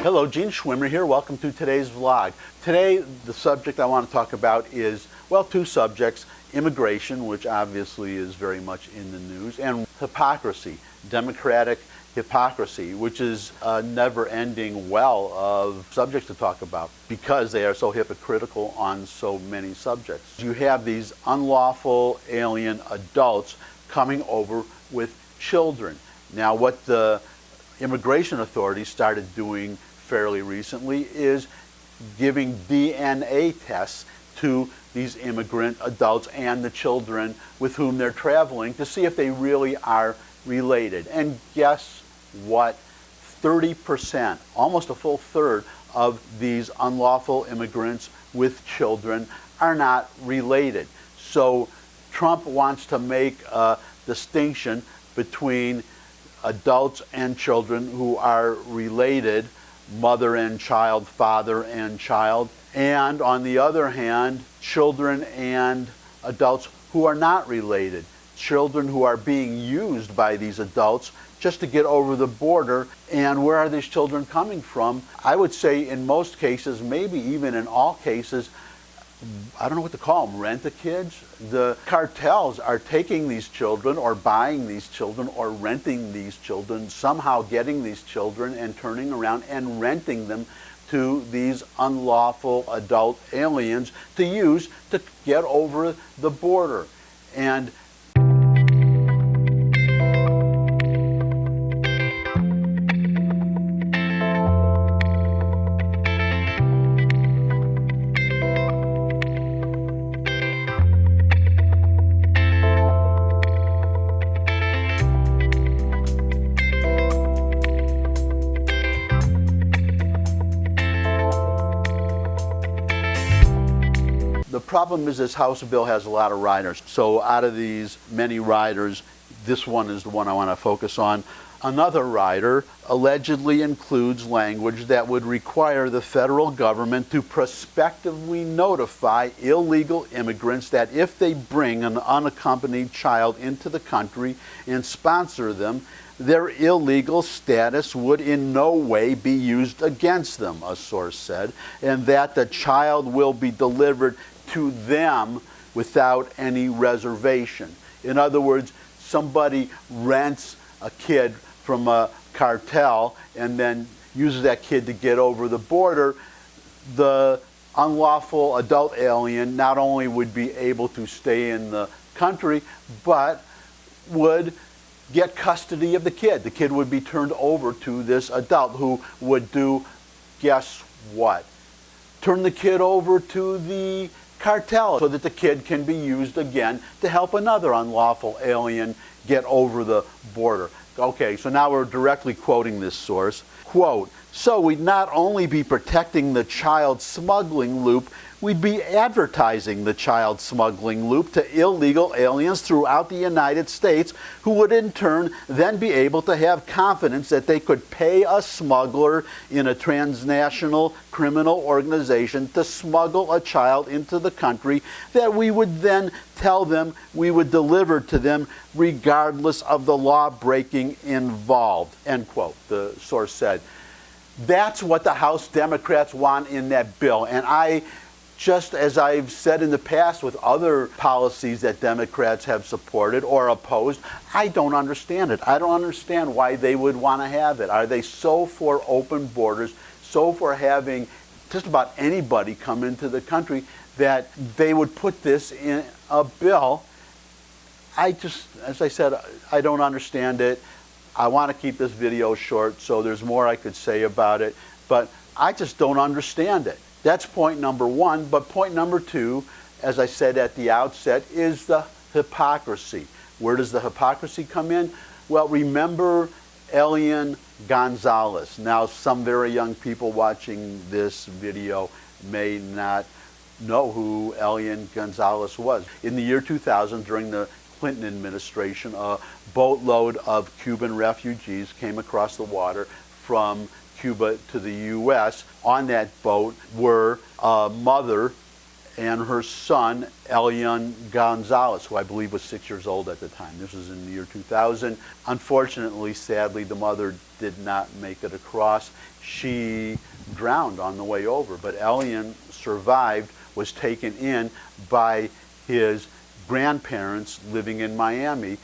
Hello, Gene Schwimmer here. Welcome to today's vlog. Today, the subject I want to talk about is, well, two subjects: immigration, which obviously is very much in the news, and hypocrisy, democratic hypocrisy, which is a never-ending well of subjects to talk about because they are so hypocritical on so many subjects. You have these unlawful alien adults coming over with children. Now, what the immigration authorities started doing fairly recently is giving DNA tests to these immigrant adults and the children with whom they're traveling to see if they really are related. And guess what? 30%, almost a full third of these unlawful immigrants with children are not related. So Trump wants to make a distinction between adults and children who are related, mother and child, father and child, and on the other hand, children and adults who are not related, children who are being used by these adults just to get over the border. And where are these children coming from? I would say in most cases, maybe even in all cases, I don't know what to call them, rent-a-kids. The cartels are taking these children or buying these children or renting these children, somehow getting these children and turning around and renting them to these unlawful adult aliens to use to get over the border. And the problem is this House bill has a lot of riders. So out of these many riders, this one is the one I want to focus on. Another rider allegedly includes language that would require the federal government to prospectively notify illegal immigrants that if they bring an unaccompanied child into the country and sponsor them, their illegal status would in no way be used against them, a source said, and that the child will be delivered to them without any reservation. In other words, somebody rents a kid from a cartel and then uses that kid to get over the border. The unlawful adult alien not only would be able to stay in the country, but would get custody of the kid. The kid would be turned over to this adult who would do, guess what? Turn the kid over to the cartel so that the kid can be used again to help another unlawful alien get over the border. Okay, so now we're directly quoting this source. Quote, "So we'd not only be protecting the child smuggling loop, we'd be advertising the child smuggling loop to illegal aliens throughout the United States who would in turn then be able to have confidence that they could pay a smuggler in a transnational criminal organization to smuggle a child into the country that we would then tell them we would deliver to them regardless of the law breaking involved," end quote, the source said. That's what the House Democrats want in that bill. And just as I've said in the past with other policies that Democrats have supported or opposed, I don't understand it. I don't understand why they would want to have it. Are they so for open borders, so for having just about anybody come into the country that they would put this in a bill? As I said, I don't understand it. I want to keep this video short, so there's more I could say about it, but I just don't understand it. That's point number one. But point number two, as I said at the outset, is the hypocrisy. Where does the hypocrisy come in? Well, remember Elian Gonzalez. Now, some very young people watching this video may not know who Elian Gonzalez was. In the year 2000, during the Clinton administration, a boatload of Cuban refugees came across the water from Cuba to the U.S. On that boat were a mother and her son, Elian Gonzalez, who I believe was 6 years old at the time. This was in the year 2000. Unfortunately, sadly, the mother did not make it across. She drowned on the way over, but Elian survived, was taken in by his grandparents living in Miami.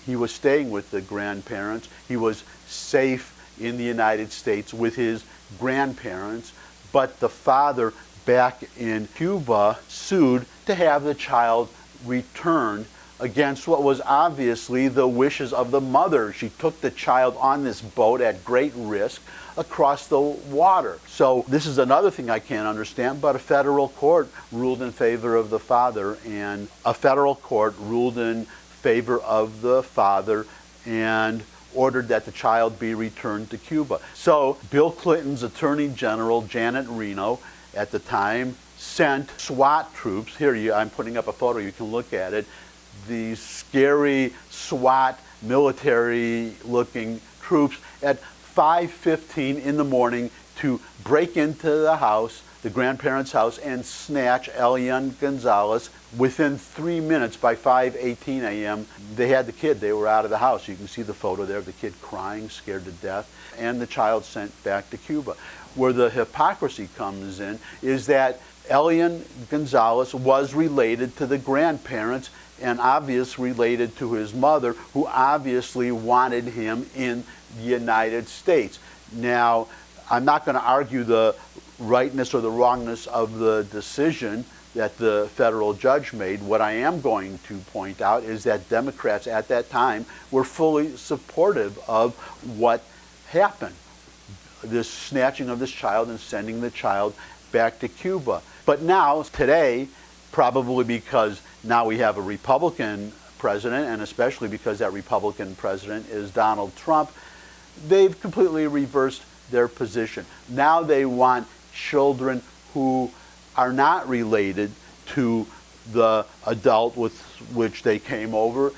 He was staying with the grandparents. He was safe in the United States with his grandparents, but the father back in Cuba sued to have the child returned against what was obviously the wishes of the mother. She took the child on this boat at great risk across the water. So this is another thing I can't understand, but a federal court ruled in favor of the father, and a federal court ruled in favor of the father and ordered that the child be returned to Cuba. So Bill Clinton's Attorney General, Janet Reno, at the time, sent SWAT troops. Here, I'm putting up a photo, you can look at it. These scary SWAT military-looking troops at 5:15 in the morning to break into the house, the grandparents' house, and snatch Elian Gonzalez. Within 3 minutes, by 5:18 a.m., they had the kid. They were out of the house. You can see the photo there of the kid crying, scared to death, and the child sent back to Cuba. Where the hypocrisy comes in is that Elian Gonzalez was related to the grandparents and obviously related to his mother, who obviously wanted him in the United States. Now, I'm not going to argue the rightness or the wrongness of the decision that the federal judge made. What I am going to point out is that Democrats at that time were fully supportive of what happened, this snatching of this child and sending the child back to Cuba. But now, today, probably because now we have a Republican president, and especially because that Republican president is Donald Trump, they've completely reversed their position. Now they want children who are not related to the adult with which they came over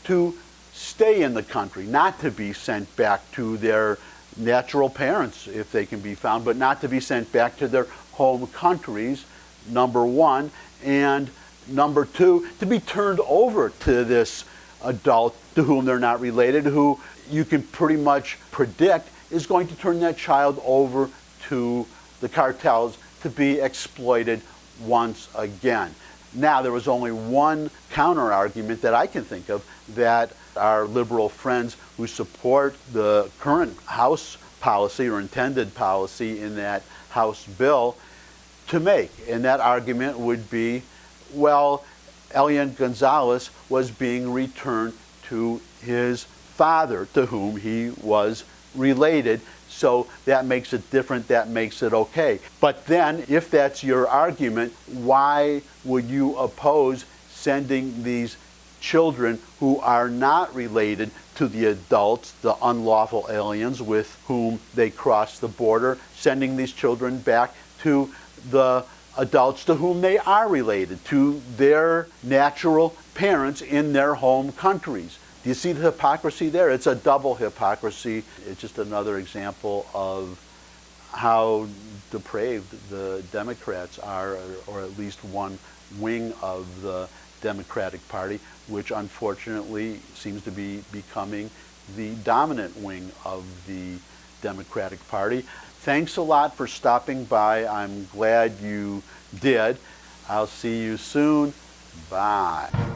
to stay in the country, not to be sent back to their natural parents if they can be found, but not to be sent back to their home countries, number one, and number two, to be turned over to this adult to whom they're not related, who you can pretty much predict is going to turn that child over to the cartels to be exploited once again. Now, there was only one counter argument that I can think of that our liberal friends who support the current House policy or intended policy in that House bill to make. And that argument would be, well, Elian Gonzalez was being returned to his father, to whom he was related, so that makes it different, that makes it okay. But then, if that's your argument, why would you oppose sending these children who are not related to the adults, the unlawful aliens with whom they cross the border, sending these children back to the adults to whom they are related, to their natural parents in their home countries? Do you see the hypocrisy there? It's a double hypocrisy. It's just another example of how depraved the Democrats are, or at least one wing of the Democratic Party, which unfortunately seems to be becoming the dominant wing of the Democratic Party. Thanks a lot for stopping by. I'm glad you did. I'll see you soon. Bye.